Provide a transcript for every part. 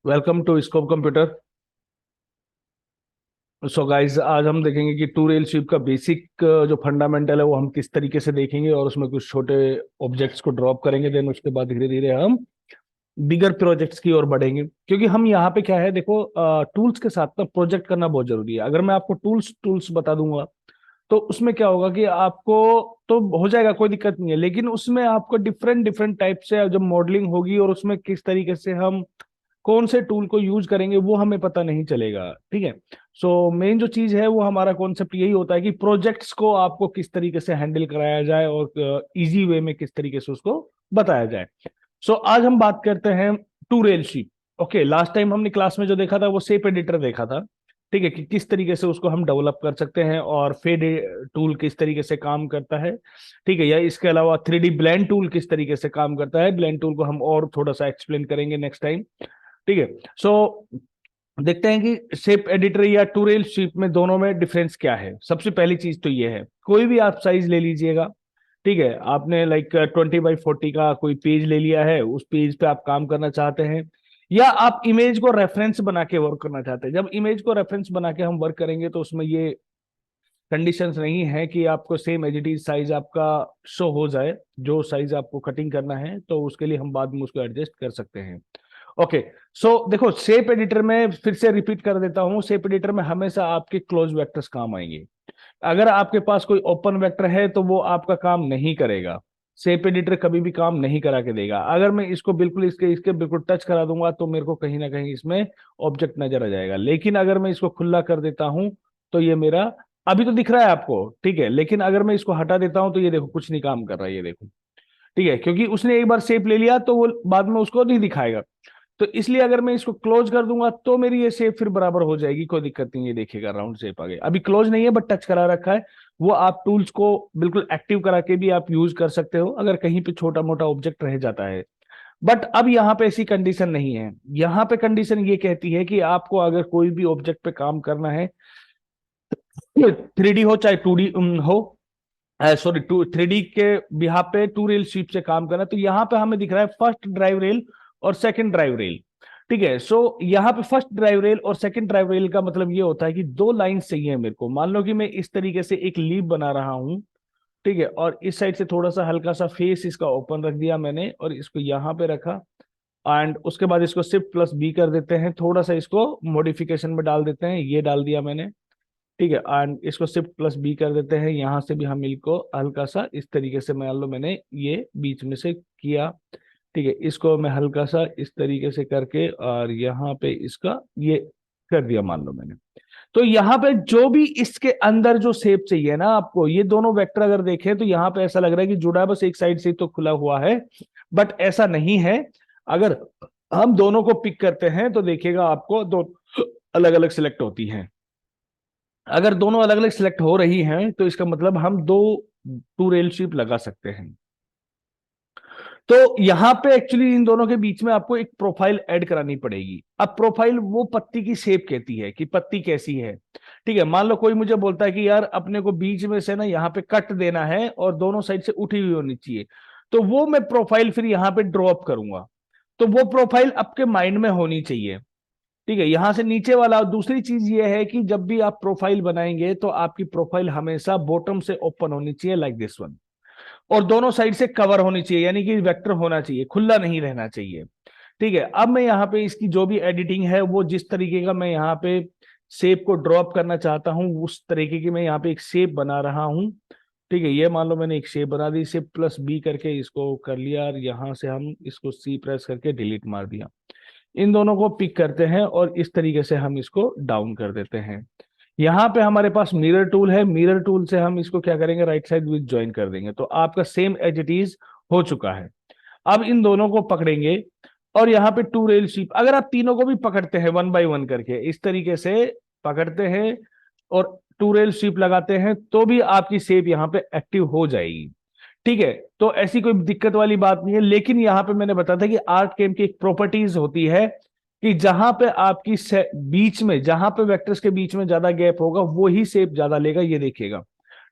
Welcome to Scope Computer. So guys, आज हम देखेंगे कि टू रेल स्वीप का बेसिक जो फंडामेंटल है वो हम किस तरीके से देखेंगे और उसमें कुछ छोटे ऑब्जेक्ट्स को ड्रॉप करेंगे। देन उसके बाद धीरे धीरे हम बिगर प्रोजेक्ट्स की ओर बढ़ेंगे, क्योंकि हम यहाँ पे क्या है, देखो, टूल्स के साथ ना प्रोजेक्ट करना बहुत जरूरी है। अगर मैं आपको टूल्स टूल्स बता दूंगा तो उसमें क्या होगा कि आपको तो हो जाएगा, कोई दिक्कत नहीं है, लेकिन उसमें आपको डिफरेंट डिफरेंट टाइप से जब मॉडलिंग होगी और उसमें किस तरीके से हम कौन से टूल को यूज करेंगे वो हमें पता नहीं चलेगा। ठीक है। सो मेन जो चीज है वो हमारा कॉन्सेप्ट यही होता है कि प्रोजेक्ट्स को आपको किस तरीके से हैंडल कराया जाए और इजी वे में किस तरीके से उसको बताया जाए। सो आज हम बात करते हैं two rail sheet. Okay, last time हमने क्लास में जो देखा था वो शेप एडिटर देखा था। ठीक है, कि किस तरीके से उसको हम डेवलप कर सकते हैं और फेड टूल किस तरीके से काम करता है। ठीक है, या इसके अलावा थ्री डी ब्लेंड टूल किस तरीके से काम करता है। ब्लेंड टूल को हम और थोड़ा सा एक्सप्लेन करेंगे नेक्स्ट टाइम। ठीक है। सो देखते हैं कि शेप एडिटर या टू रेल शेप में दोनों में डिफरेंस क्या है। सबसे पहली चीज तो ये है, कोई भी आप साइज ले लीजिएगा। ठीक है, आपने लाइक 20x40 का कोई पेज ले लिया है, उस पेज पे आप काम करना चाहते हैं, या आप इमेज को रेफरेंस बना के वर्क करना चाहते हैं। जब इमेज को रेफरेंस बना के हम वर्क करेंगे तो उसमें ये कंडीशंस नहीं है कि आपको same as it is size आपका शो हो जाए। जो साइज आपको कटिंग करना है तो उसके लिए हम बाद में उसको एडजस्ट कर सकते हैं। ओके। सो देखो, शेप एडिटर में फिर से रिपीट कर देता हूं, शेप एडिटर में हमेशा आपके क्लोज वेक्टर्स काम आएंगे। अगर आपके पास कोई ओपन वेक्टर है तो वो आपका काम नहीं करेगा। शेप एडिटर कभी भी काम नहीं करा के देगा। अगर मैं इसको बिल्कुल इसके इसके बिल्कुल टच करा दूंगा तो मेरे को कहीं ना कहीं इसमें ऑब्जेक्ट नजर आ जाएगा, लेकिन अगर मैं इसको खुला कर देता हूं तो ये मेरा अभी तो दिख रहा है आपको। ठीक है, लेकिन अगर मैं इसको हटा देता हूं तो ये देखो कुछ नहीं काम कर रहा है, ये देखो। ठीक है, क्योंकि उसने एक बार शेप ले लिया तो वो बाद में उसको नहीं दिखाएगा। तो इसलिए अगर मैं इसको क्लोज कर दूंगा तो मेरी ये शेप फिर बराबर हो जाएगी, कोई दिक्कत नहीं है। देखिएगा राउंड शेप आ गया, अभी क्लोज नहीं है बट टच करा रखा है। वो आप टूल्स को बिल्कुल एक्टिव करा के भी आप यूज कर सकते हो अगर कहीं पे छोटा मोटा ऑब्जेक्ट रह जाता है। बट अब यहाँ पे ऐसी कंडीशन नहीं है। यहाँ पे कंडीशन ये कहती है कि आपको अगर कोई भी ऑब्जेक्ट पे काम करना है, 3D हो चाहे 2D हो, सॉरी, टू 3D के बिहार पे टू रेल शीप से काम करना है, तो यहाँ पे हमें दिख रहा है फर्स्ट ड्राइव रेल और सेकंड ड्राइव रेल। ठीक है। सो यहाँ पे फर्स्ट ड्राइव रेल और सेकंड ड्राइव रेल का मतलब ये होता है कि दो लाइन चाहिए मेरे को। मान लो कि मैं इस तरीके से एक लीप बना रहा हूं। ठीक है, और इस साइड से थोड़ा सा हल्का सा फेस इसका ओपन रख दिया मैंने और इसको यहाँ पे रखा। एंड उसके बाद इसको शिफ्ट प्लस बी कर देते हैं, थोड़ा सा इसको मॉडिफिकेशन में डाल देते हैं, ये डाल दिया मैंने। ठीक है, एंड इसको शिफ्ट प्लस बी कर देते हैं, यहां से भी हम इनको हल्का सा इस तरीके से, मान लो मैंने ये बीच में से किया। ठीक है, इसको मैं हल्का सा इस तरीके से करके और यहाँ पे इसका ये कर दिया, मान लो मैंने। तो यहाँ पे जो भी इसके अंदर जो शेप चाहिए ना आपको, ये दोनों वेक्टर अगर देखें तो यहाँ पे ऐसा लग रहा है कि जुड़ा है, बस एक साइड से तो खुला हुआ है, बट ऐसा नहीं है। अगर हम दोनों को पिक करते हैं तो देखिएगा आपको दो अलग अलग सिलेक्ट होती हैं। अगर दोनों अलग अलग सिलेक्ट हो रही हैं तो इसका मतलब हम दो टू रेल शिप लगा सकते हैं। तो यहां पे एक्चुअली इन दोनों के बीच में आपको एक प्रोफाइल ऐड करानी पड़ेगी। अब प्रोफाइल वो पत्ती की शेप कहती है कि पत्ती कैसी है। ठीक है, मान लो कोई मुझे बोलता है कि यार अपने को बीच में से ना यहाँ पे कट देना है और दोनों साइड से उठी हुई होनी चाहिए, तो वो मैं प्रोफाइल फिर यहाँ पे ड्रॉप करूंगा। तो वो प्रोफाइल आपके माइंड में होनी चाहिए। ठीक है, यहां से नीचे वाला। दूसरी चीज ये है कि जब भी आप प्रोफाइल बनाएंगे तो आपकी प्रोफाइल हमेशा बॉटम से ओपन होनी चाहिए, लाइक दिस वन, और दोनों साइड से कवर होनी चाहिए, यानी कि वेक्टर होना चाहिए, खुला नहीं रहना चाहिए। ठीक है, अब मैं यहाँ पे इसकी जो भी एडिटिंग है वो जिस तरीके का मैं यहाँ पे शेप को ड्रॉप करना चाहता हूँ उस तरीके की मैं यहाँ पे एक शेप बना रहा हूँ। ठीक है, ये मान लो मैंने एक शेप बना दी, शिफ्ट प्लस बी करके इसको कर लिया और यहाँ से हम इसको सी प्रेस करके डिलीट मार दिया। इन दोनों को पिक करते हैं और इस तरीके से हम इसको डाउन कर देते हैं। यहाँ पे हमारे पास मिरर टूल है, मिरर टूल से हम इसको क्या करेंगे, राइट साइड विद ज्वाइन कर देंगे, तो आपका सेम एज इट इज हो चुका है। अब इन दोनों को पकड़ेंगे और यहाँ पे टू रेल शीप, अगर आप तीनों को भी पकड़ते हैं वन बाय वन करके इस तरीके से पकड़ते हैं और टू रेल शीप लगाते हैं तो भी आपकी शेप यहाँ पे एक्टिव हो जाएगी। ठीक है, तो ऐसी कोई दिक्कत वाली बात नहीं है। लेकिन यहां पे मैंने बताया था कि आर्ट कैम की एक प्रॉपर्टीज होती है कि जहां पे आपकी बीच में, जहां पे वेक्टर्स के बीच में ज्यादा गैप होगा वो ही शेप ज्यादा लेगा। ये देखिएगा,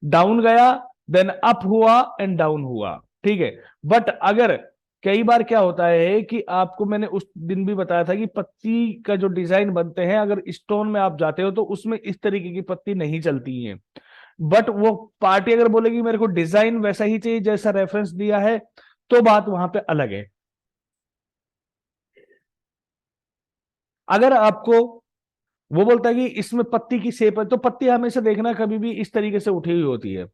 डाउन गया, देन अप हुआ एंड डाउन हुआ। ठीक है, बट अगर कई बार क्या होता है कि आपको मैंने उस दिन भी बताया था कि पत्ती का जो डिजाइन बनते हैं, अगर स्टोन में आप जाते हो तो उसमें इस तरीके की पत्ती नहीं चलती है। बट वो पार्टी अगर बोलेगी मेरे को डिजाइन वैसा ही चाहिए जैसा रेफरेंस दिया है, तो बात वहां पे अलग है। अगर आपको वो बोलता है कि इसमें पत्ती की शेप है, तो पत्ती हमेशा देखना कभी भी इस तरीके से उठी हुई होती है।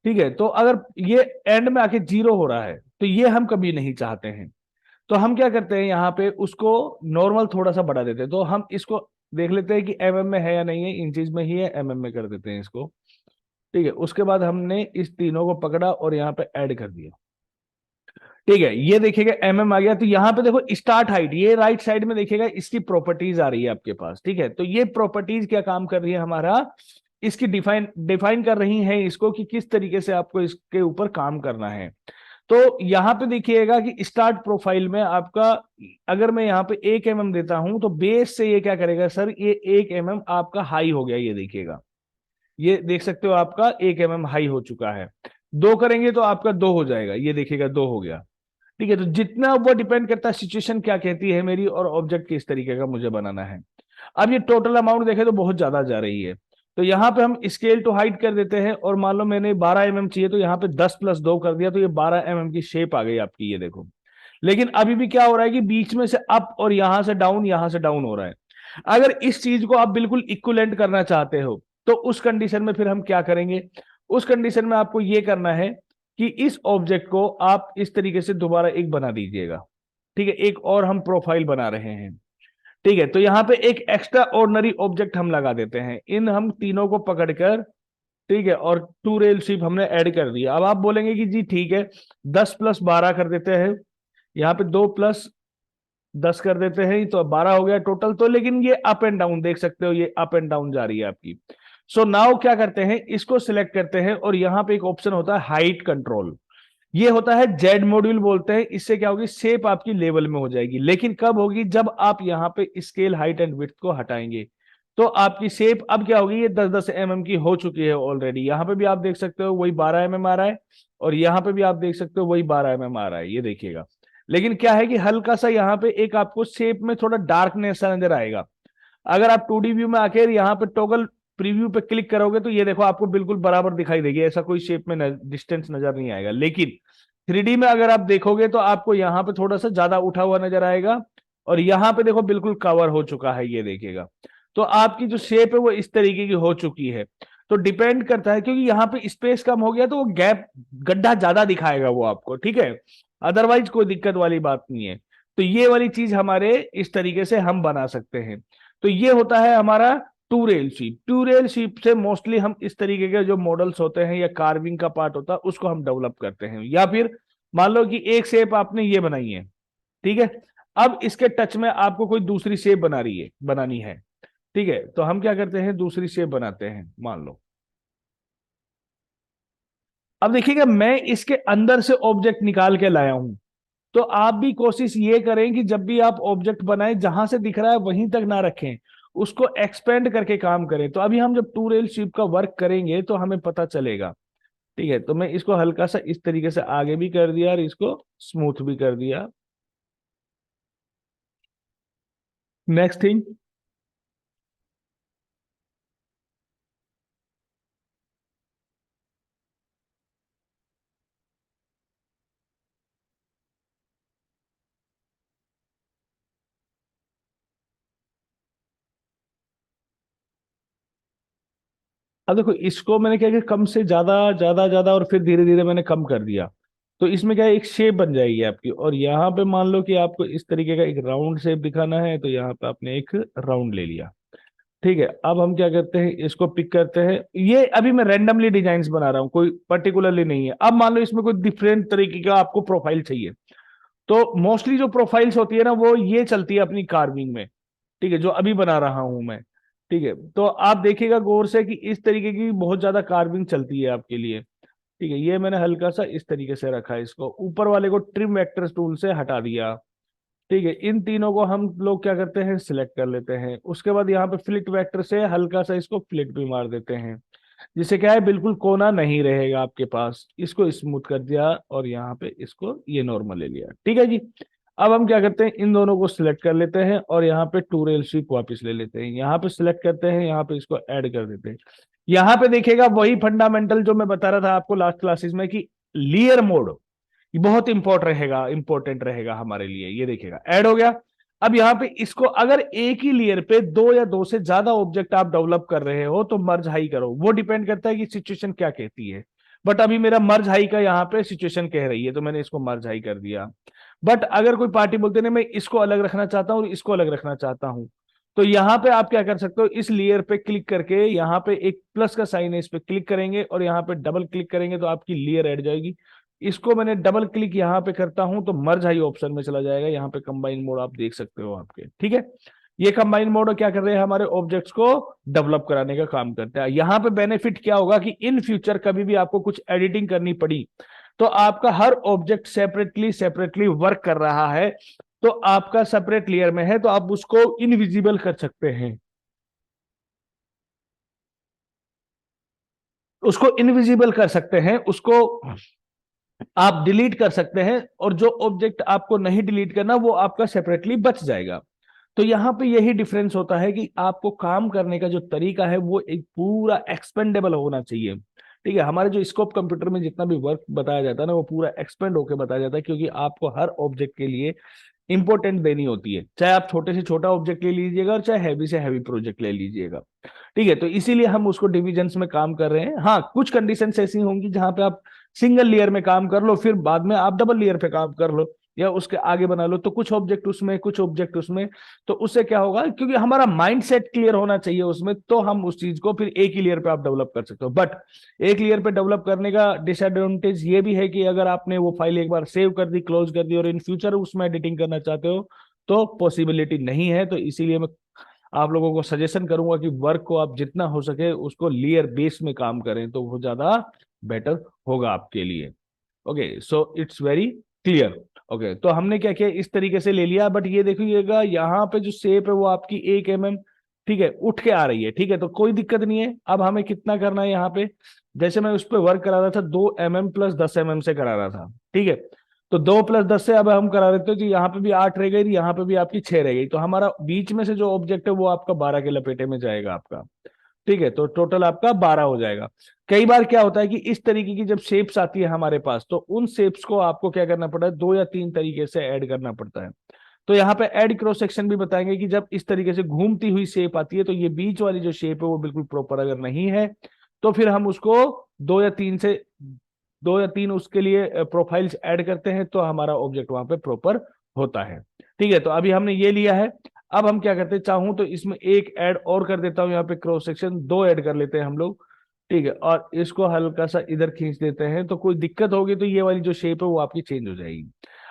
ठीक है, तो अगर ये एंड में आके जीरो हो रहा है तो ये हम कभी नहीं चाहते हैं। तो हम क्या करते हैं, यहाँ पे उसको नॉर्मल थोड़ा सा बढ़ा देते हैं। तो हम इसको देख लेते हैं कि एमएम में है या नहीं है, इंचेस में ही है, एमएम में कर देते हैं इसको। ठीक है, उसके बाद हमने इस तीनों को पकड़ा और यहाँ पे ऐड कर दिया। ठीक है, ये देखिएगा एमएम आ गया। तो यहाँ पे देखो स्टार्ट हाइट, ये राइट साइड में देखिएगा इसकी प्रॉपर्टीज आ रही है आपके पास। ठीक है, तो ये प्रॉपर्टीज क्या काम कर रही है हमारा, इसकी डिफाइन डिफाइन कर रही है इसको कि किस तरीके से आपको इसके ऊपर काम करना है। तो यहाँ पे देखिएगा कि स्टार्ट प्रोफाइल में आपका, अगर मैं यहाँ पे 1 mm देता हूं तो बेस से ये क्या करेगा सर, ये 1 mm आपका हाई हो गया। ये देखिएगा, ये देख सकते हो आपका 1 mm हाई हो चुका है। 2 करेंगे तो आपका 2 हो जाएगा, ये देखिएगा 2 हो गया। ठीक है, तो जितना वो डिपेंड करता है सिचुएशन क्या कहती है मेरी, और ऑब्जेक्ट किस तरीके का मुझे बनाना है। अब ये टोटल अमाउंट देखें तो बहुत ज्यादा जा रही है। तो यहाँ पे हम स्केल टू हाइट कर देते हैं, और मान लो मैंने 12 mm चाहिए तो यहाँ पे 10+2 कर दिया, तो ये 12 mm की शेप आ गई आपकी, ये देखो। लेकिन अभी भी क्या हो रहा है कि बीच में से अप और यहां से डाउन, यहां से डाउन हो रहा है। अगर इस चीज को आप बिल्कुल इक्विवेलेंट करना चाहते हो तो उस कंडीशन में फिर हम क्या करेंगे, उस कंडीशन में आपको ये करना है कि इस ऑब्जेक्ट को आप इस तरीके से दोबारा एक बना दीजिएगा। ठीक है, एक और हम प्रोफाइल बना रहे हैं। ठीक है, तो यहां पे एक एक्स्ट्रा ऑर्डनरी ऑब्जेक्ट हम लगा देते हैं, इन हम तीनों को पकड़कर। ठीक है, और टू रेल शिप हमने ऐड कर दिया। अब आप बोलेंगे कि जी ठीक है, 10+12 कर देते हैं, यहाँ पे 2+10 कर देते हैं, तो 12 हो गया टोटल। तो लेकिन ये अप एंड डाउन देख सकते हो, ये अप एंड डाउन जा रही है आपकी। सो नाउ क्या करते हैं, इसको सिलेक्ट करते हैं, और यहां पे एक ऑप्शन होता है हाइट कंट्रोल। ये होता है जेड मॉड्यूल बोलते हैं। इससे क्या होगी, शेप आपकी लेवल में हो जाएगी। लेकिन कब होगी, जब आप यहाँ पे स्केल हाइट एंड विड्थ को हटाएंगे, तो आपकी शेप अब क्या होगी, ये 10-10 mm की हो चुकी है ऑलरेडी। यहाँ पे भी आप देख सकते हो वही 12 mm आ रहा है, और यहाँ पे भी आप देख सकते हो वही 12 mm आ रहा है, ये देखिएगा। लेकिन क्या है कि हल्का सा यहाँ पे एक आपको शेप में थोड़ा डार्कनेस सा नजर आएगा। अगर आप 2D व्यू में आके यहाँ पे टॉगल प्रीव्यू पे क्लिक करोगे तो ये देखो आपको बिल्कुल बराबर दिखाई देगी, ऐसा कोई शेप में डिस्टेंस नजर नहीं आएगा। लेकिन 3D में अगर आप देखोगे तो आपको यहाँ पे थोड़ा सा ज्यादा उठा हुआ नजर आएगा, और यहाँ पे देखो बिल्कुल कवर हो चुका है, ये देखिएगा। तो आपकी जो शेप है वो इस तरीके की हो चुकी है। तो डिपेंड करता है, क्योंकि यहाँ पे स्पेस कम हो गया तो वो गैप, गड्ढा ज्यादा दिखाएगा वो आपको। ठीक है, अदरवाइज कोई दिक्कत वाली बात नहीं है। तो ये वाली चीज हमारे इस तरीके से हम बना सकते हैं। तो ये होता है हमारा two rail sweep. Two rail sweep से मोस्टली हम इस तरीके के जो मॉडल्स होते हैं या कार्विंग का पार्ट होता है उसको हम डेवलप करते हैं। या फिर मान लो कि एक शेप आपने ये बनाई है, ठीक है, अब इसके टच में आपको कोई दूसरी शेप बनानी है। ठीक है, तो हम क्या करते हैं, दूसरी शेप बनाते हैं, मान लो। अब देखिएगा मैं इसके अंदर से ऑब्जेक्ट निकाल के लाया हूं। तो आप भी कोशिश ये करें कि जब भी आप ऑब्जेक्ट बनाएं, जहां से दिख रहा है वहीं तक ना रखें, उसको एक्सपेंड करके काम करें। तो अभी हम जब टू रेल शिप का वर्क करेंगे तो हमें पता चलेगा। ठीक है, तो मैं इसको हल्का सा इस तरीके से आगे भी कर दिया और इसको स्मूथ भी कर दिया। नेक्स्ट थिंग, अब देखो इसको मैंने क्या किया, कम से ज्यादा ज्यादा ज्यादा और फिर धीरे धीरे मैंने कम कर दिया। तो इसमें क्या है, एक शेप बन जाएगी आपकी। और यहाँ पे मान लो कि आपको इस तरीके का एक राउंड शेप दिखाना है, तो यहाँ पे आपने एक राउंड ले लिया। ठीक है, अब हम क्या करते हैं, इसको पिक करते हैं। ये अभी मैं रैंडमली डिजाइन बना रहा हूँ, कोई पर्टिकुलरली नहीं है। अब मान लो इसमें कोई डिफरेंट तरीके का आपको प्रोफाइल चाहिए, तो मोस्टली जो प्रोफाइल्स होती है ना वो ये चलती है अपनी कार्विंग में। ठीक है, जो अभी बना रहा हूं मैं। ठीक है, तो आप देखिएगा गौर से कि इस तरीके की बहुत ज्यादा कार्विंग चलती है आपके लिए। ठीक है, ये मैंने हल्का सा इस तरीके से रखा है, इसको ऊपर वाले को ट्रिम वेक्टर्स टूल से हटा दिया। ठीक है, इन तीनों को हम लोग क्या करते हैं, सिलेक्ट कर लेते हैं। उसके बाद यहाँ पे फ्लिट वेक्टर से हल्का सा इसको फ्लिट भी मार देते हैं। जिससे क्या है बिल्कुल कोना नहीं रहेगा आपके पास। इसको स्मूथ कर दिया और यहाँ पे इसको ये नॉर्मल ले लिया, ठीक है जी। अब हम क्या करते हैं, इन दोनों को सिलेक्ट कर लेते हैं और यहाँ पे टू रेल स्वीप वापस ले लेते हैं, यहाँ पे सिलेक्ट करते हैं, यहाँ पे इसको ऐड कर देते हैं। यहाँ पे देखिएगा वही फंडामेंटल जो मैं बता रहा था आपको लास्ट क्लासेस में कि लेयर मोड बहुत इंपॉर्टेंट रहेगा हमारे लिए। ये देखिएगा ऐड हो गया। अब यहाँ पे इसको अगर एक ही लेयर पे दो या दो से ज्यादा ऑब्जेक्ट आप डेवलप कर रहे हो तो मर्ज हाई करो, वो डिपेंड करता है कि सिचुएशन क्या कहती है। बट अभी मेरा मर्ज हाई का यहाँ पे सिचुएशन कह रही है तो मैंने इसको मर्ज हाई कर दिया। बट अगर कोई पार्टी बोलते ना मैं इसको अलग रखना चाहता हूँ और इसको अलग रखना चाहता हूं, तो यहाँ पे आप क्या कर सकते हो, इस लेयर पे क्लिक करके यहाँ पे एक प्लस का साइन है, इस पे क्लिक करेंगे और यहाँ पे डबल क्लिक करेंगे तो आपकी लेयर ऐड जाएगी। इसको मैंने डबल क्लिक यहाँ पे करता हूं तो मर्ज हाई ऑप्शन में चला जाएगा, यहाँ पे कंबाइन मोड आप देख सकते हो आपके, ठीक है। ये कंबाइन मोड क्या कर रहे हैं, हमारे ऑब्जेक्ट्स को डेवलप कराने का काम करता है। यहाँ पे बेनिफिट क्या होगा कि इन फ्यूचर कभी भी आपको कुछ एडिटिंग करनी पड़ी तो आपका हर ऑब्जेक्ट सेपरेटली सेपरेटली वर्क कर रहा है, तो आपका सेपरेट लेयर में है तो आप उसको इनविजिबल कर सकते हैं, उसको इनविजिबल कर सकते हैं, उसको आप डिलीट कर सकते हैं, और जो ऑब्जेक्ट आपको नहीं डिलीट करना वो आपका सेपरेटली बच जाएगा। तो यहां पे यही डिफरेंस होता है कि आपको काम करने का जो तरीका है वो एक पूरा एक्सपेंडेबल होना चाहिए, ठीक है। हमारे जो स्कोप कंप्यूटर में जितना भी वर्क बताया जाता है ना वो पूरा एक्सपेंड होकर बताया जाता है, क्योंकि आपको हर ऑब्जेक्ट के लिए इंपॉर्टेंट देनी होती है, चाहे आप छोटे से छोटा ऑब्जेक्ट ले लीजिएगा और चाहे हैवी से हैवी प्रोजेक्ट ले लीजिएगा, ठीक है। तो इसीलिए हम उसको डिविजन्स में काम कर रहे हैं। हाँ, कुछ कंडीशंस ऐसी होंगी जहां पे आप सिंगल लेयर में काम कर लो, फिर बाद में आप डबल लेयर पे काम कर लो या उसके आगे बना लो, तो कुछ ऑब्जेक्ट उसमें कुछ ऑब्जेक्ट उसमें, तो उससे क्या होगा, क्योंकि हमारा माइंड सेट क्लियर होना चाहिए उसमें, तो हम उस चीज को फिर एक ही लेयर पे आप डेवलप कर सकते हो। बट एक लेयर पे डेवलप करने का डिसएडवांटेज ये भी है कि अगर आपने वो फाइल एक बार सेव कर दी, क्लोज कर दी और इन फ्यूचर उसमें एडिटिंग करना चाहते हो तो पॉसिबिलिटी नहीं है। तो इसीलिए मैं आप लोगों को सजेशन करूंगा कि वर्क को आप जितना हो सके उसको लेयर बेस में काम करें तो वो ज्यादा बेटर होगा आपके लिए। Okay, so it's very clear. Okay, तो हमने क्या किया, इस तरीके से ले लिया। बट ये देखिएगा यहाँ पे जो शेप है वो आपकी 1 mm, ठीक है, उठ के आ रही है, ठीक है, तो कोई दिक्कत नहीं है। अब हमें कितना करना है यहाँ पे, जैसे मैं उस पर वर्क करा रहा था 2 mm प्लस 10 mm से करा रहा था, ठीक है। तो 2 + 10 से अब हम करा देते हो कि यहाँ पे भी 8 रह गई, यहाँ पे भी आपकी 6 रह गई, तो हमारा बीच में से जो ऑब्जेक्ट है वो आपका 12 के लपेटे में जाएगा आपका, ठीक है। तो टोटल आपका 12 हो जाएगा। कई बार क्या होता है कि इस तरीके की जब शेप्स आती है हमारे पास तो उन शेप्स को आपको क्या करना पड़ता है, 2 या 3 तरीके से ऐड करना पड़ता है। तो यहाँ पे ऐड क्रॉस सेक्शन भी बताएंगे कि जब इस तरीके से घूमती हुई शेप आती है तो ये बीच वाली जो शेप है वो बिल्कुल प्रॉपर अगर नहीं है तो फिर हम उसको 2 या 3 उसके लिए प्रोफाइल्स ऐड करते हैं तो हमारा ऑब्जेक्ट वहां पे प्रॉपर होता है, ठीक है। तो अभी हमने ये लिया है। अब हम क्या करते हैं, चाहूं तो इसमें एक ऐड और कर देता हूं, यहाँ पे क्रॉस सेक्शन 2 ऐड कर लेते हैं हम लोग, ठीक है, और इसको हल्का सा इधर खींच देते हैं। तो कोई दिक्कत होगी तो ये वाली जो शेप है वो आपकी चेंज हो जाएगी।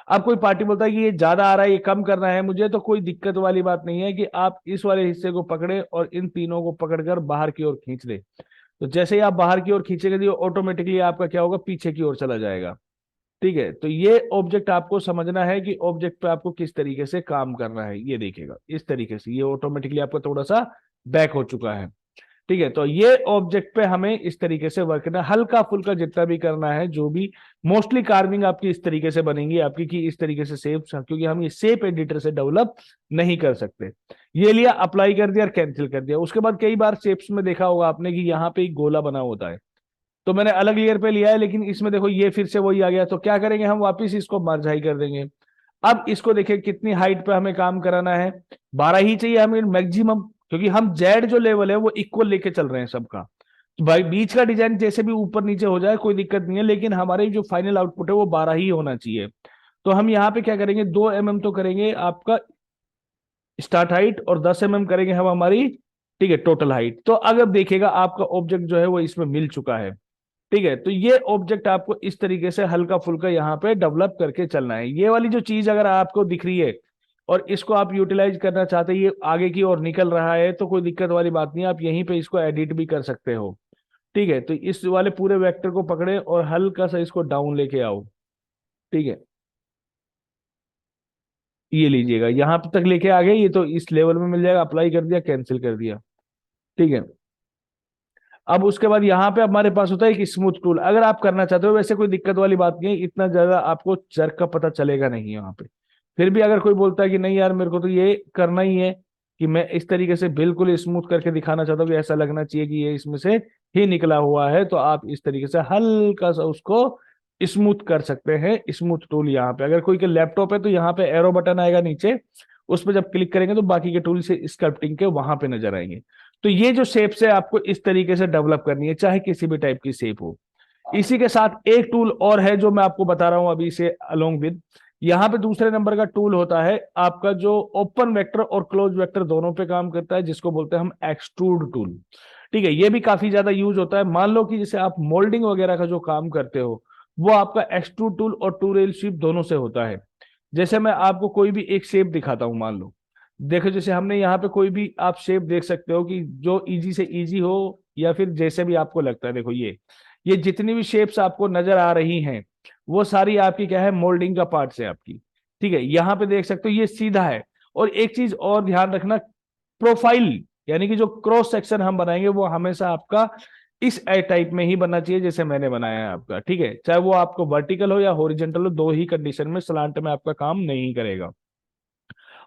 अब कोई पार्टी बोलता है कि ये ज्यादा आ रहा है, ये कम करना है मुझे, तो कोई दिक्कत वाली बात नहीं है कि आप इस वाले हिस्से को पकड़े और इन तीनों को पकड़कर बाहर की ओर खींच ले। तो जैसे ही आप बाहर की ओर खींचेंगे तो ऑटोमेटिकली आपका क्या होगा, पीछे की ओर चला जाएगा, ठीक है। तो ये ऑब्जेक्ट आपको समझना है कि ऑब्जेक्ट पे आपको किस तरीके से काम करना है। ये देखिएगा इस तरीके से ये ऑटोमेटिकली आपका थोड़ा सा बैक हो चुका है, ठीक है। तो ये ऑब्जेक्ट पे हमें इस तरीके से वर्क करना है, हल्का फुल्का जितना भी करना है, जो भी मोस्टली कार्विंग आपकी इस तरीके से बनेगी आपकी कि इस तरीके से शेप, क्योंकि हम ये शेप एडिटर से डेवलप नहीं कर सकते। ये लिया, अप्लाई कर दिया और कैंसिल कर दिया। उसके बाद कई बार शेप्स में देखा होगा आपने कि यहाँ पे एक गोला बना होता है, तो मैंने अलग लेयर पे लिया है लेकिन इसमें देखो ये फिर से वही आ गया, तो क्या करेंगे हम वापिस इसको मर्ज हाई कर देंगे। अब इसको देखिए कितनी हाइट पे हमें काम कराना है, 12 ही चाहिए हमें मैक्सिमम, क्योंकि हम जेड जो लेवल है वो इक्वल लेके चल रहे हैं सबका। तो भाई बीच का डिजाइन जैसे भी ऊपर नीचे हो जाए कोई दिक्कत नहीं है, लेकिन हमारे जो फाइनल आउटपुट है वो 12 ही होना चाहिए। तो हम यहाँ पे क्या करेंगे, 2 mm तो करेंगे आपका स्टार्ट हाइट और 10 mm करेंगे हम हमारी, ठीक है, टोटल हाइट। तो अगर देखिएगा आपका ऑब्जेक्ट जो है वो इसमें मिल चुका है, ठीक है। तो ये ऑब्जेक्ट आपको इस तरीके से हल्का फुल्का यहाँ पे डेवलप करके चलना है। ये वाली जो चीज अगर आपको दिख रही है और इसको आप यूटिलाइज करना चाहते हैं, ये आगे की ओर निकल रहा है तो कोई दिक्कत वाली बात नहीं है, आप यहीं पे इसको एडिट भी कर सकते हो, ठीक है। तो इस वाले पूरे वेक्टर को पकड़े और हल्का सा इसको डाउन लेके आओ, ठीक है। ये लीजिएगा यहाँ तक लेके आ गए, ये तो इस लेवल में मिल जाएगा, अप्लाई कर दिया, कैंसिल कर दिया, ठीक है। अब उसके बाद यहाँ पे हमारे पास होता है एक स्मूथ टूल, अगर आप करना चाहते हो, वैसे कोई दिक्कत वाली बात नहीं है, इतना ज्यादा आपको जर्क का पता चलेगा नहीं यहाँ पे। फिर भी अगर कोई बोलता है कि नहीं यार मेरे को तो ये करना ही है कि मैं इस तरीके से बिल्कुल स्मूथ करके दिखाना चाहता हूँ कि ऐसा लगना चाहिए कि ये इसमें से ही निकला हुआ है, तो आप इस तरीके से हल्का सा उसको स्मूथ कर सकते हैं। स्मूथ टूल यहाँ पे, अगर कोई के लैपटॉप है तो यहाँ पे एरो बटन आएगा नीचे, उस पर जब क्लिक करेंगे तो बाकी के टूल से स्कल्पटिंग के वहां पे नजर आएंगे। तो ये जो शेप्स है आपको इस तरीके से डेवलप करनी है, चाहे किसी भी टाइप की शेप हो। इसी के साथ एक टूल और है जो मैं आपको बता रहा हूं अभी से अलोंग विद, यहाँ पे दूसरे नंबर का टूल होता है आपका जो ओपन वेक्टर और क्लोज वेक्टर दोनों पे काम करता है, जिसको बोलते हैं हम एक्सट्रूड टूल। ठीक है, ये भी काफी ज्यादा यूज होता है। मान लो कि जैसे आप मोल्डिंग वगैरह का जो काम करते हो, वो आपका एक्सट्रूड टूल और टू रेल शेप दोनों से होता है। जैसे मैं आपको कोई भी एक शेप दिखाता हूं, मान लो, देखो जैसे हमने यहाँ पे कोई भी आप शेप देख सकते हो कि जो इजी से इजी हो, या फिर जैसे भी आपको लगता है। देखो ये जितनी भी शेप्स आपको नजर आ रही हैं, वो सारी आपकी क्या है, मोल्डिंग का पार्ट है आपकी। ठीक है, यहाँ पे देख सकते हो ये सीधा है। और एक चीज और ध्यान रखना, प्रोफाइल यानी कि जो क्रॉस सेक्शन हम बनाएंगे वो हमेशा आपका इस ए टाइप में ही बनना चाहिए जैसे मैंने बनाया है आपका। ठीक है, चाहे वो आपको वर्टिकल हो या हॉरिजॉन्टल हो, दो ही कंडीशन में स्लांट में आपका काम नहीं करेगा।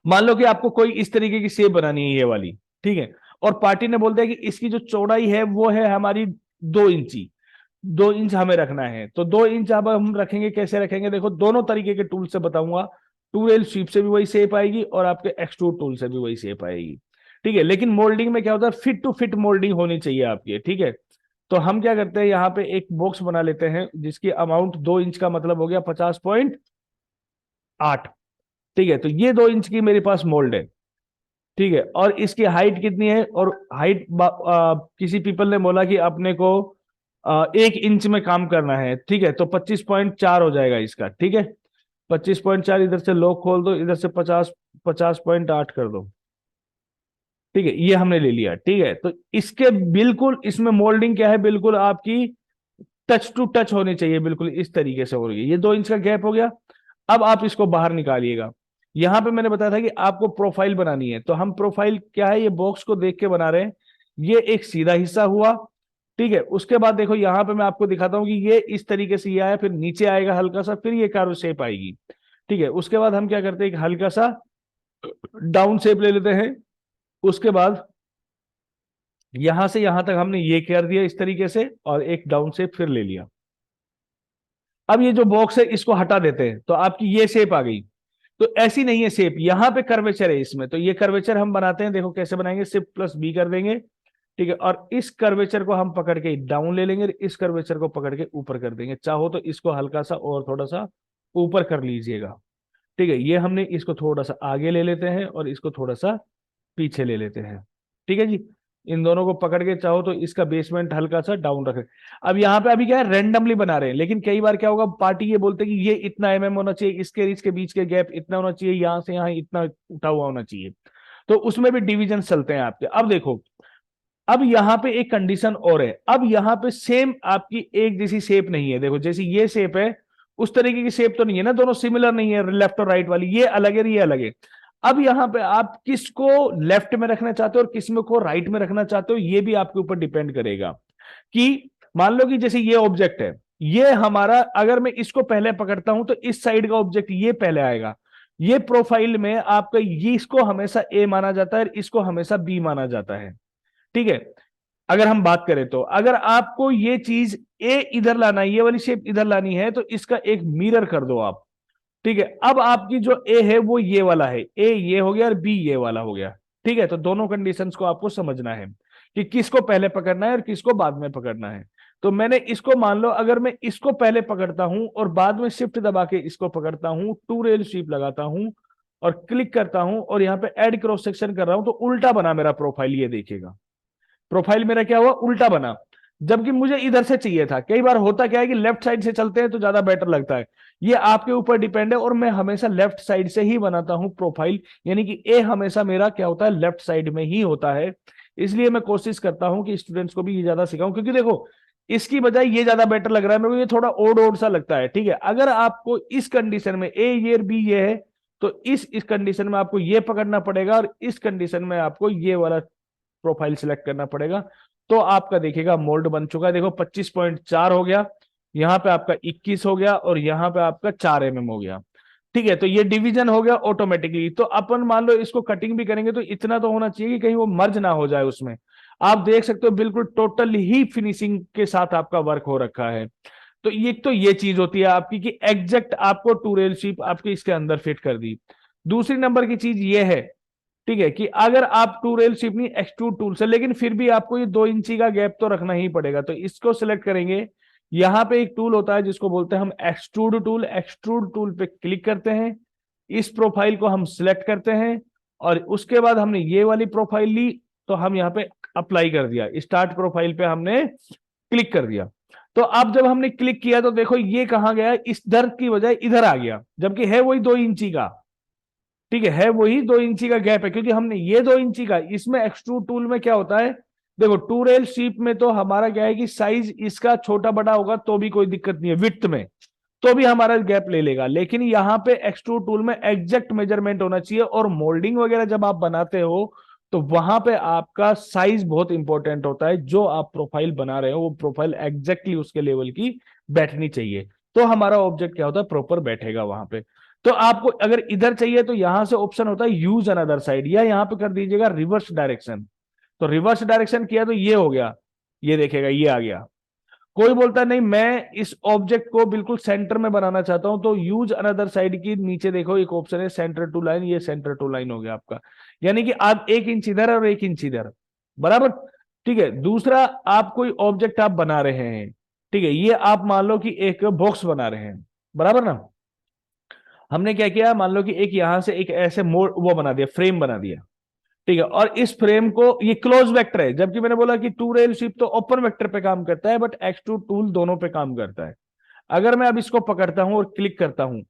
मान लो कि आपको कोई इस तरीके की शेप बनानी है, ये वाली। ठीक है, और पार्टी ने बोल दिया कि इसकी जो चौड़ाई है वो है हमारी 2 इंची, 2 इंच हमें रखना है। तो 2 इंच अब हम रखेंगे, कैसे रखेंगे, देखो दोनों तरीके के टूल से बताऊंगा। टू रेल स्वीप से भी वही शेप आएगी और आपके एक्सट्रूड टूल से भी वही शेप आएगी। ठीक है, लेकिन मोल्डिंग में क्या होता है, फिट टू फिट मोल्डिंग होनी चाहिए आपकी। ठीक है, तो हम क्या करते हैं, यहाँ पे एक बॉक्स बना लेते हैं जिसकी अमाउंट 2 इंच का मतलब हो गया 50.8। ठीक है, तो ये 2 इंच की मेरे पास मोल्ड है। ठीक है, और इसकी हाइट कितनी है, और हाइट किसी पीपल ने बोला कि अपने को 1 इंच में काम करना है। ठीक है, तो 25.4 हो जाएगा इसका। ठीक है, 25.4, इधर से लॉक खोल दो, इधर से 50.8 कर दो। ठीक है, ये हमने ले लिया। ठीक है, तो इसके बिल्कुल इसमें मोल्डिंग क्या है, बिल्कुल आपकी टच टू टच होनी चाहिए, बिल्कुल इस तरीके से हो रही है। ये 2 इंच का गैप हो गया। अब आप इसको बाहर निकालिएगा। यहां पे मैंने बताया था कि आपको प्रोफाइल बनानी है, तो हम प्रोफाइल क्या है, ये बॉक्स को देख के बना रहे हैं। ये एक सीधा हिस्सा हुआ। ठीक है, उसके बाद देखो यहां पे मैं आपको दिखाता हूं कि ये इस तरीके से ये आया, फिर नीचे आएगा हल्का सा, फिर ये कार्व शेप आएगी। ठीक है, उसके बाद हम क्या करते हैं, एक हल्का सा डाउन शेप ले लेते हैं। उसके बाद यहां से यहां तक हमने ये कर दिया इस तरीके से, और एक डाउन शेप फिर ले लिया। अब ये जो बॉक्स है इसको हटा देते हैं, तो आपकी ये शेप आ गई। तो ऐसी नहीं है शेप, यहां पे कर्वेचर है इसमें, तो ये कर्वेचर हम बनाते हैं। देखो कैसे बनाएंगे, शिफ्ट प्लस बी कर देंगे। ठीक है, और इस कर्वेचर को हम पकड़ के डाउन ले लेंगे, इस कर्वेचर को पकड़ के ऊपर कर देंगे। चाहो तो इसको हल्का सा और थोड़ा सा ऊपर कर लीजिएगा। ठीक है, ये हमने इसको थोड़ा सा आगे ले लेते हैं और इसको थोड़ा सा पीछे ले लेते हैं। ठीक है जी, इन दोनों को पकड़ के चाहो तो इसका बेसमेंट हल्का सा डाउन रखें। अब यहाँ पे अभी क्या है, रेंडमली बना रहे हैं, लेकिन कई बार क्या होगा, पार्टी ये बोलते हैं कि ये इतना होना चाहिए, इसके इसके बीच के गैप इतना होना चाहिए, यहां से यहां इतना उठा हुआ होना चाहिए। तो उसमें भी डिवीजन चलते हैं आपके। अब देखो, अब यहाँ पे एक कंडीशन और है। अब यहाँ पे सेम आपकी एक जैसी शेप नहीं है। देखो जैसी ये शेप है, उस तरीके की शेप तो नहीं है ना, दोनों सिमिलर नहीं है, लेफ्ट और राइट वाली, ये अलग है ये अलग है। अब यहाँ पे आप किसको लेफ्ट में रखना चाहते हो और किसमें को राइट में रखना चाहते हो, ये भी आपके ऊपर डिपेंड करेगा। कि मान लो कि जैसे ये ऑब्जेक्ट है, ये हमारा, अगर मैं इसको पहले पकड़ता हूं तो इस साइड का ऑब्जेक्ट ये पहले आएगा। ये प्रोफाइल में आपका ये, इसको हमेशा ए माना जाता है, इसको हमेशा बी माना जाता है। ठीक है, अगर हम बात करें तो अगर आपको ये चीज ए इधर लाना है, ये वाली शेप इधर लानी है, तो इसका एक मिरर कर दो आप। ठीक है, अब आपकी जो ए है वो ये वाला है, ए ये हो गया और बी ये वाला हो गया। ठीक है, तो दोनों कंडीशंस को आपको समझना है कि किसको पहले पकड़ना है और किसको बाद में पकड़ना है। तो मैंने इसको, मान लो अगर मैं इसको पहले पकड़ता हूं और बाद में शिफ्ट दबा के इसको पकड़ता हूं, टू रेल स्वीप लगाता हूं और क्लिक करता हूं और यहां पे ऐड क्रॉस सेक्शन कर रहा हूं, तो उल्टा बना मेरा प्रोफाइल, ये देखिएगा प्रोफाइल मेरा क्या हुआ, उल्टा बना। जबकि मुझे इधर से चाहिए था। कई बार होता क्या है कि लेफ्ट साइड से चलते हैं तो ज्यादा बेटर लगता है। ये आपके ऊपर डिपेंड है, और मैं हमेशा लेफ्ट साइड से ही बनाता हूं प्रोफाइल, यानी कि ए हमेशा मेरा क्या होता है, लेफ्ट साइड में ही होता है। इसलिए मैं कोशिश करता हूं कि स्टूडेंट्स को भी ये ज्यादा सिखाऊं, क्योंकि देखो इसकी बजाय ये ज्यादा बेटर लग रहा है मेरे को, ये थोड़ा ओड ओड सा लगता है। ठीक है, अगर आपको इस कंडीशन में ए ये बी ये है, तो इस कंडीशन में आपको ये पकड़ना पड़ेगा और इस कंडीशन में आपको ये वाला प्रोफाइल सिलेक्ट करना पड़ेगा। तो आपका देखिएगा मोल्ड बन चुका है। देखो 25.4 हो गया, यहाँ पे आपका 21 हो गया, और यहाँ पे आपका 4 mm हो गया। ठीक है, तो ये डिवीजन हो गया ऑटोमेटिकली। तो अपन मान लो इसको कटिंग भी करेंगे तो इतना तो होना चाहिए कि कहीं वो मर्ज ना हो जाए उसमें। आप देख सकते हो बिल्कुल टोटल ही फिनिशिंग के साथ आपका वर्क हो रखा है। तो ये चीज होती है आपकी कि एग्जैक्ट आपको टू रेल शीप आपके इसके अंदर फिट कर दी। दूसरी नंबर की चीज ये है, ठीक है, कि अगर आप टू रेल शिप नहीं एक्सट्रूड टूल से, लेकिन फिर भी आपको ये 2 इंची का गैप तो रखना ही पड़ेगा। तो इसको सिलेक्ट करेंगे। यहां पे एक टूल होता है जिसको बोलते हैं हम एक्सट्रूड टूल। एक्सट्रूड टूल पे क्लिक करते हैं, इस प्रोफाइल को हम सिलेक्ट करते हैं, और उसके बाद हमने ये वाली प्रोफाइल ली, तो हम यहाँ पे अप्लाई कर दिया, स्टार्ट प्रोफाइल पे हमने क्लिक कर दिया। तो अब जब हमने क्लिक किया तो देखो ये कहां गया, इस दर्द की बजाय इधर आ गया, जबकि है वही 2 इंची का। ठीक है वही 2 इंची का गैप है, क्योंकि हमने ये 2 इंची का, इसमें एक्सट्रूड टूल में क्या होता है, देखो टू रेल शीप में तो हमारा क्या है कि साइज इसका छोटा बड़ा होगा तो भी कोई दिक्कत नहीं है, विड्थ में तो भी हमारा गैप ले लेगा। लेकिन यहाँ पे एक्सट्रूड टूल में एग्जैक्ट मेजरमेंट होना चाहिए, और मोल्डिंग वगैरह जब आप बनाते हो तो वहां पे आपका साइज बहुत इंपॉर्टेंट होता है। जो आप प्रोफाइल बना रहे हो वो प्रोफाइल एग्जैक्टली उसके लेवल की बैठनी चाहिए, तो हमारा ऑब्जेक्ट क्या होता है, प्रॉपर बैठेगा वहां पे। तो आपको अगर इधर चाहिए तो यहां से ऑप्शन होता है यूज अनदर साइड, या यहां पे कर दीजिएगा रिवर्स डायरेक्शन। तो रिवर्स डायरेक्शन किया तो ये हो गया, ये देखेगा ये आ गया। कोई बोलता है नहीं मैं इस ऑब्जेक्ट को बिल्कुल सेंटर में बनाना चाहता हूं, तो यूज अनदर साइड की नीचे देखो एक ऑप्शन है सेंटर टू लाइन, ये सेंटर टू लाइन हो गया आपका, यानी कि आप 1 इंच इधर और 1 इंच इधर, बराबर। ठीक है, दूसरा आप कोई ऑब्जेक्ट आप बना रहे हैं, ठीक है, ये आप मान लो कि एक बॉक्स बना रहे हैं, बराबर ना। हमने क्या किया, मान लो कि एक यहां से एक ऐसे मोड़ वो बना दिया, फ्रेम बना दिया, ठीक है, और इस फ्रेम को, ये क्लोज वेक्टर है, जबकि मैंने बोला कि टू रेल शिप तो ओपन वेक्टर पे काम करता है, बट एक्स टू टूल दोनों पे काम करता है। अगर मैं अब इसको पकड़ता हूं और क्लिक करता हूं,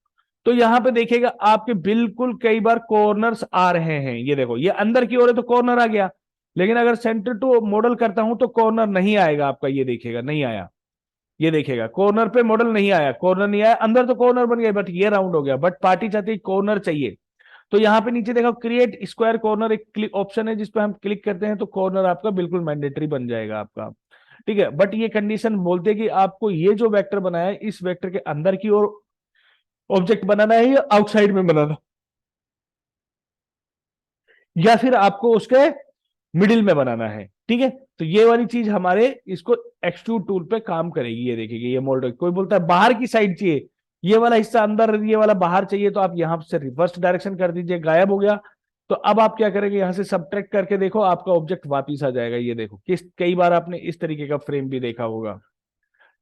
तो यहां पे देखिएगा आपके बिल्कुल कई बार कॉर्नर्स आ रहे हैं। ये देखो ये अंदर की ओर है तो कॉर्नर आ गया, लेकिन अगर सेंटर टू मॉडल करता हूं तो कॉर्नर नहीं आएगा आपका, ये देखिएगा नहीं आया। ये देखिएगा कॉर्नर पे मॉडल नहीं आया, कॉर्नर नहीं आया, अंदर तो कॉर्नर बन गया, बट ये राउंड हो गया, बट पार्टी चाहती है कॉर्नर चाहिए। तो यहाँ पे नीचे देखो क्रिएट स्क्वायर कॉर्नर एक क्लिक ऑप्शन है, जिसपे हम क्लिक करते हैं तो कॉर्नर आपका बिल्कुल मैंडेटरी बन जाएगा आपका। ठीक है, बट ये कंडीशन बोलते हैं कि आपको ये जो वेक्टर बनाया है इस वेक्टर के अंदर की ओर ऑब्जेक्ट बनाना है या आउटसाइड में बनाना, या फिर आपको उसके मिडिल में बनाना है। ठीक है, तो ये वाली चीज हमारे इसको एक्सट्रूड टूल पे काम करेगी। ये देखिए ये मोल्ड, कोई बोलता है बाहर की साइड चाहिए, ये वाला हिस्सा अंदर, ये वाला बाहर चाहिए, तो आप यहां से रिवर्स डायरेक्शन कर दीजिए, गायब हो गया। तो अब आप क्या करेंगे, यहां से सब्ट्रैक्ट करके देखो आपका ऑब्जेक्ट वापिस आ जाएगा। ये देखो किस, कई बार आपने इस तरीके का फ्रेम भी देखा होगा।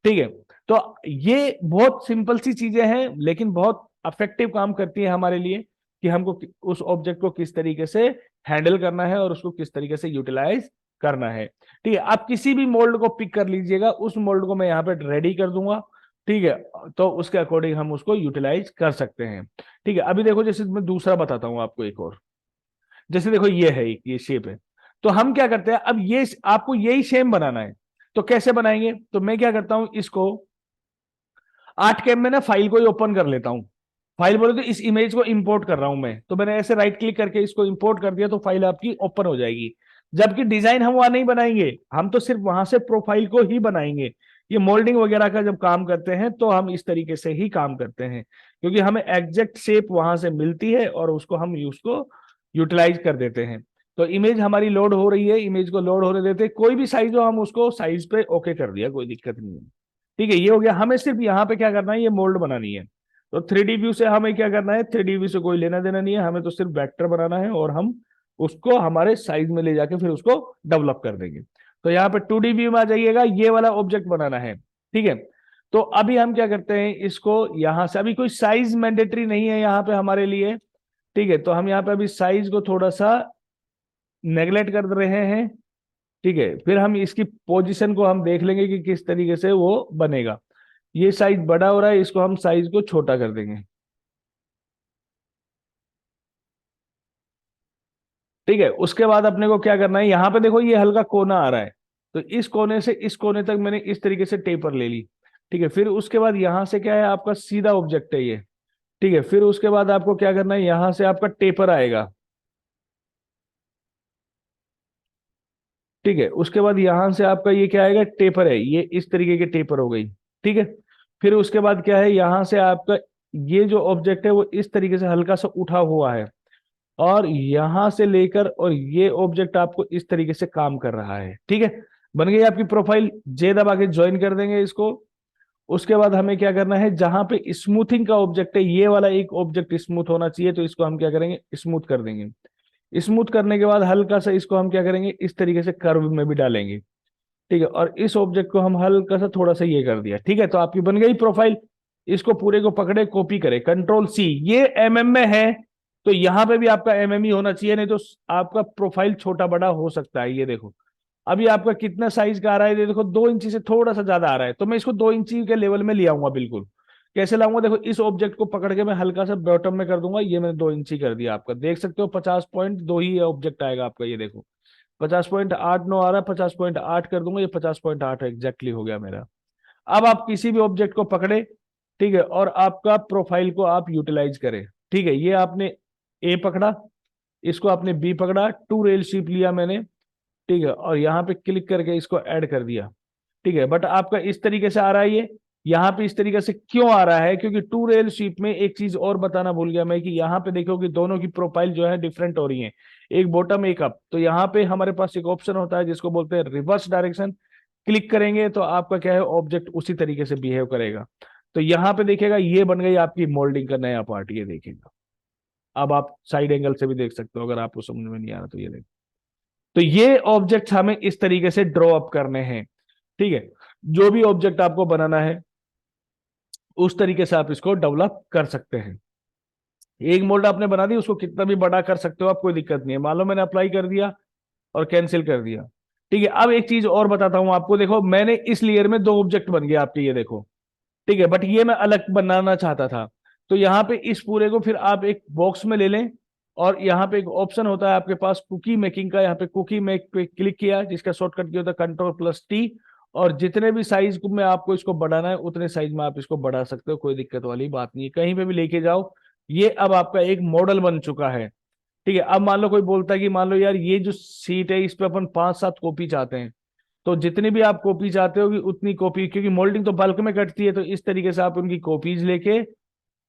ठीक है, तो ये बहुत सिंपल सी चीजें हैं, लेकिन बहुत अफेक्टिव काम करती है हमारे लिए, कि हमको उस ऑब्जेक्ट को किस तरीके से हैंडल करना है और उसको किस तरीके से यूटिलाइज करना है। ठीक है, आप किसी भी मोल्ड को पिक कर लीजिएगा, उस मोल्ड को मैं यहाँ पे रेडी कर दूंगा। ठीक है, तो उसके अकॉर्डिंग हम उसको यूटिलाइज कर सकते हैं। ठीक है, अभी देखो जैसे मैं दूसरा बताता हूँ आपको एक और, जैसे देखो ये है ये शेप है, तो हम क्या करते हैं, अब ये आपको यही सेम बनाना है, तो कैसे बनाएंगे, तो मैं क्या करता हूं, इसको 8 कैम में ना फाइल को ही ओपन कर लेता हूं। फाइल बोले तो इस इमेज को इंपोर्ट कर रहा हूं मैं, तो मैंने ऐसे राइट क्लिक करके इसको इंपोर्ट कर दिया, तो फाइल आपकी ओपन हो जाएगी। जबकि डिजाइन हम वहां नहीं बनाएंगे, हम तो सिर्फ वहां से प्रोफाइल को ही बनाएंगे। ये मोल्डिंग वगैरह का जब काम करते हैं तो हम इस तरीके से ही काम करते हैं, क्योंकि हमें एग्जैक्ट शेप वहां से मिलती है और उसको हम उसको यूटिलाइज कर देते हैं। तो इमेज हमारी लोड हो रही है, इमेज को लोड होने देते, कोई भी साइज हो हम उसको साइज पे ओके कर दिया, कोई दिक्कत नहीं है। ठीक है, ये हो गया। हमें सिर्फ यहाँ पे क्या करना है, ये मोल्ड बनानी है। तो 3D व्यू से हमें क्या करना है, 3D व्यू से कोई लेना देना नहीं है, हमें तो सिर्फ वेक्टर बनाना है, और हम उसको हमारे साइज में ले जाके फिर उसको डेवलप कर देंगे। तो यहाँ पे 2D व्यू में आ जाइएगा, ये वाला ऑब्जेक्ट बनाना है। ठीक है, तो अभी हम क्या करते हैं, इसको यहां से, अभी कोई साइज मैंडेटरी नहीं है यहाँ पे हमारे लिए। ठीक है, तो हम यहाँ पे अभी साइज को थोड़ा सा नेगलेक्ट कर रहे हैं। ठीक है, फिर हम इसकी पोजीशन को हम देख लेंगे कि किस तरीके से वो बनेगा। ये साइज बड़ा हो रहा है, इसको हम साइज को छोटा कर देंगे। ठीक है, उसके बाद अपने को क्या करना है, यहां पे देखो ये हल्का कोना आ रहा है, तो इस कोने से इस कोने तक मैंने इस तरीके से टेपर ले ली। ठीक है, फिर उसके बाद यहां से क्या है, आपका सीधा ऑब्जेक्ट है ये। ठीक है, फिर उसके बाद आपको क्या करना है, यहां से आपका टेपर आएगा। ठीक है, उसके बाद यहां से आपका ये क्या आएगा, टेपर है, ये इस तरीके के टेपर हो गई। ठीक है, फिर उसके बाद क्या है, यहां से आपका ये जो ऑब्जेक्ट है वो इस तरीके से हल्का सा उठा हुआ है, और यहां से लेकर और ये ऑब्जेक्ट आपको इस तरीके से काम कर रहा है। ठीक है, बन गई आपकी प्रोफाइल। जे दबा के ज्वाइन कर देंगे इसको। उसके बाद हमें क्या करना है, जहां पे स्मूथिंग का ऑब्जेक्ट है, ये वाला एक ऑब्जेक्ट स्मूथ होना चाहिए, तो इसको हम क्या करेंगे, स्मूथ कर देंगे। स्मूथ करने के बाद हल्का सा इसको हम क्या करेंगे, इस तरीके से कर्व में भी डालेंगे। ठीक है, और इस ऑब्जेक्ट को हम हल्का सा थोड़ा सा ये कर दिया। ठीक है, तो आपकी बन गई प्रोफाइल। इसको पूरे को पकड़े, कॉपी करे, कंट्रोल सी। ये एमएम में है, तो यहां पे भी आपका एमएम ही होना चाहिए, नहीं तो आपका प्रोफाइल छोटा बड़ा हो सकता है। ये देखो, अभी आपका कितना साइज का आ रहा है, ये देखो 2 इंची से थोड़ा सा ज्यादा आ रहा है, तो मैं इसको 2 इंची के लेवल में ले आऊंगा बिल्कुल। कैसे लाऊंगा, देखो इस ऑब्जेक्ट को पकड़ के मैं हल्का सा बॉटम में कर दूंगा, ये मैंने 2 इंची कर दिया। आपका देख सकते हो 50.2 ही ऑब्जेक्ट आएगा आपका, ये देखो 50.89 आ रहा है, 50.8 कर दूंगा, ये 50.8 एग्जैक्टली हो गया मेरा। अब आप किसी भी ऑब्जेक्ट को पकड़े, ठीक है, और आपका प्रोफाइल को आप यूटिलाइज करें। ठीक है, ये आपने ए पकड़ा, इसको आपने बी पकड़ा, टू रेल शेप लिया मैंने। ठीक है, और यहाँ पे क्लिक करके इसको ऐड कर दिया। ठीक है, बट आपका इस तरीके से आ रहा है ये। यहाँ पे इस तरीके से क्यों आ रहा है, क्योंकि टू रेल शीट में एक चीज और बताना भूल गया मैं, कि यहाँ पे देखो कि दोनों की प्रोफाइल जो है डिफरेंट हो रही है, एक बॉटम एक अप। तो यहाँ पे हमारे पास एक ऑप्शन होता है जिसको बोलते हैं रिवर्स डायरेक्शन। क्लिक करेंगे तो आपका क्या है, ऑब्जेक्ट उसी तरीके से बिहेव करेगा। तो यहाँ पे देखेगा, ये बन गई आपकी मोल्डिंग का नया पार्ट, ये देखेगा। अब आप साइड एंगल से भी देख सकते हो, अगर आपको समझ में नहीं आ रहा तो ये देखो। तो ये ऑब्जेक्ट हमें इस तरीके से ड्रॉ अप करने हैं। ठीक है, जो भी ऑब्जेक्ट आपको बनाना है उस तरीके से आप इसको डेवलप कर सकते हैं। एक मोल्ड आपने बना दी, उसको कितना भी बड़ा कर सकते हो आप, कोई दिक्कत नहीं है। मान लो मैंने अप्लाई कर दिया और कैंसिल कर दिया। ठीक है, अब एक चीज और बताता हूं आपको। देखो मैंने इस लेयर में 2 ऑब्जेक्ट बन गए आपके, ये देखो। ठीक है, बट ये मैं अलग बनाना चाहता था। तो यहाँ पे इस पूरे को फिर आप एक बॉक्स में ले लें, और यहाँ पे एक ऑप्शन होता है आपके पास कुकी मेकिंग का, यहाँ पे कुकी मेक पे क्लिक किया, जिसका शॉर्टकट क्या होता है कंट्रोल+T। और जितने भी साइज में आपको इसको बढ़ाना है उतने साइज में आप इसको बढ़ा सकते हो, कोई दिक्कत वाली बात नहीं है, कहीं पे भी लेके जाओ। ये अब आपका एक मॉडल बन चुका है। ठीक है, अब मान लो कोई बोलता है कि मान लो यार ये जो सीट है इस पे अपन 5-7 कॉपी चाहते हैं, तो जितनी भी आप कॉपी चाहते हो कि उतनी कॉपी, क्योंकि मोल्डिंग तो बल्क में कटती है, तो इस तरीके से आप उनकी कॉपीज लेके,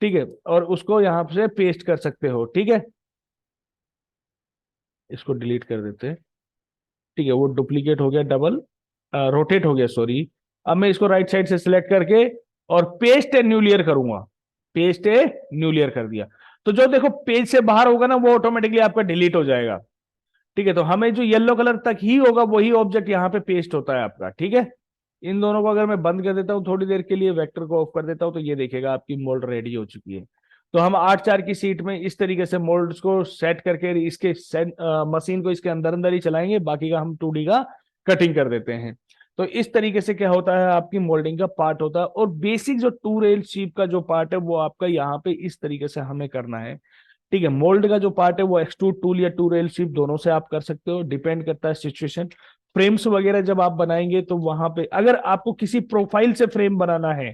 ठीक है, और उसको यहां से पेस्ट कर सकते हो। ठीक है, इसको डिलीट कर देते हैं। ठीक है, वो डुप्लीकेट हो गया, डबल रोटेट हो गया, सॉरी। अब मैं इसको राइट साइड से सिलेक्ट करके और पेस्ट ए न्यू लेयर करूंगा। पेस्ट ए न्यू लेयर कर दिया, तो जो देखो पेज से बाहर होगा ना वो ऑटोमेटिकली आपका डिलीट हो जाएगा। ठीक है, तो हमें जो येलो कलर तक ही होगा वही ऑब्जेक्ट यहाँ पे पेस्ट होता है आपका। ठीक है, इन दोनों को अगर मैं बंद कर देता हूँ थोड़ी देर के लिए, वेक्टर को ऑफ कर देता हूँ, तो ये देखेगा आपकी मोल्ड रेडी हो चुकी है। तो हम 8-4 की सीट में इस तरीके से मोल्ड्स को सेट करके इसके मशीन को इसके अंदर अंदर ही चलाएंगे, बाकी का हम 2D का कटिंग कर देते हैं। तो इस तरीके से क्या होता है, आपकी मोल्डिंग का पार्ट होता है। और बेसिक जो टू रेल शीप का जो पार्ट है वो आपका यहाँ पे इस तरीके से हमें करना है। ठीक है, मोल्ड का जो पार्ट है वो एक्सट्रूड टूल या टू रेल शीप दोनों से आप कर सकते हो, डिपेंड करता है सिचुएशन। फ्रेम्स वगैरह जब आप बनाएंगे तो वहां पे अगर आपको किसी प्रोफाइल से फ्रेम बनाना है,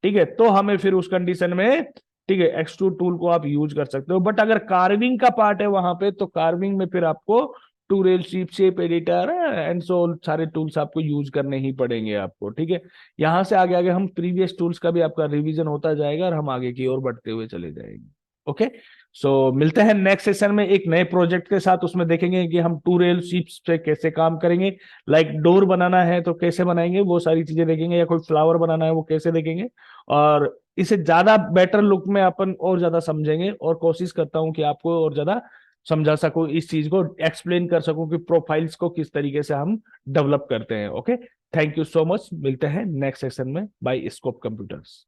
ठीक है, तो हमें फिर उस कंडीशन में, ठीक है, एक्सट्रूड टूल को आप यूज कर सकते हो। बट अगर कार्विंग का पार्ट है वहां पे, तो कार्विंग में फिर आपको two rail sweep, shape editor and so सारे टूल्स आपको यूज करने ही पड़ेंगे आपको। ठीक है, यहां से आगे आगे हम प्रीवियस टूल्स का भी आपका रिवीजन होता जाएगा और हम आगे की ओर बढ़ते हुए चले जाएंगे। ओके, सो मिलते हैं नेक्स्ट सेशन में एक नए प्रोजेक्ट के साथ। उसमें देखेंगे कि हम टू रेल शीप्स पे कैसे काम करेंगे, लाइक डोर बनाना है तो कैसे बनाएंगे, वो सारी चीजें देखेंगे, या कोई फ्लावर बनाना है वो कैसे देखेंगे। और इसे ज्यादा बेटर लुक में अपन और ज्यादा समझेंगे, और कोशिश करता हूं कि आपको और ज्यादा समझा सकूं, इस चीज को एक्सप्लेन कर सकूं कि प्रोफाइल्स को किस तरीके से हम डेवलप करते हैं। Okay, thank you so much, मिलते हैं नेक्स्ट सेशन में बाय स्कोप कंप्यूटर्स।